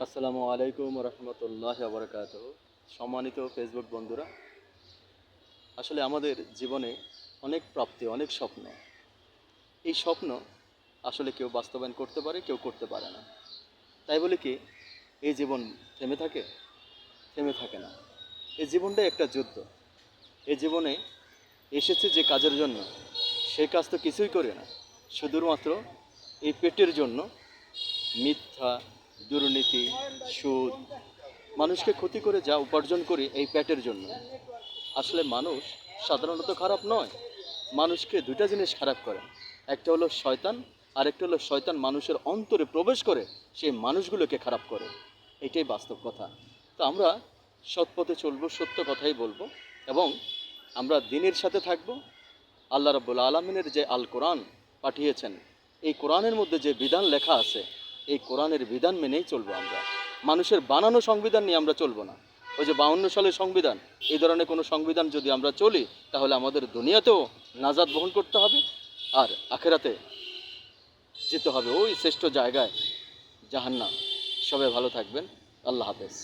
আসসালামু আলাইকুম রহমতুল্লাহ বরকাত। সম্মানিত ফেসবুক বন্ধুরা, আসলে আমাদের জীবনে অনেক প্রাপ্তি, অনেক স্বপ্ন। এই স্বপ্ন আসলে কেউ বাস্তবায়ন করতে পারে, কেউ করতে পারে না। তাই বলে কি এই জীবন থেমে থাকে? থেমে থাকে না। এই জীবনটাই একটা যুদ্ধ। এই জীবনে এসেছে যে কাজের জন্য, সে কাজ তো কিছুই করে না, শুধুমাত্র এই পেটের জন্য মিথ্যা, দুর্নীতি, সুদ, মানুষকে ক্ষতি করে যা উপার্জন করি এই পেটের জন্য। আসলে মানুষ সাধারণত খারাপ নয়, মানুষকে দুইটা জিনিস খারাপ করে। একটা হলো শয়তান, আরেকটা হলো শয়তান মানুষের অন্তরে প্রবেশ করে সেই মানুষগুলোকে খারাপ করে। এটাই বাস্তব কথা। তো আমরা সৎ পথে চলবো, সত্য কথাই বলবো, এবং আমরা দিনের সাথে থাকবো। আল্লাহ রাব্বুল আলামিনের যে আল কোরআন পাঠিয়েছেন, এই কোরআনের মধ্যে যে বিধান লেখা আছে, এই কোরআনের বিধান মেনেই চলবো আমরা। মানুষের বানানো সংবিধান নিয়ে আমরা চলবো না। ওই যে 52 সালের সংবিধান, এই ধরনের কোনো সংবিধান যদি আমরা চলি, তাহলে আমাদের দুনিয়াতেও নাজাত বহন করতে হবে, আর আখেরাতে যেতে হবে ওই শ্রেষ্ঠ জায়গায়, জাহান্নাম। সবাই ভালো থাকবেন। আল্লাহ হাফেজ।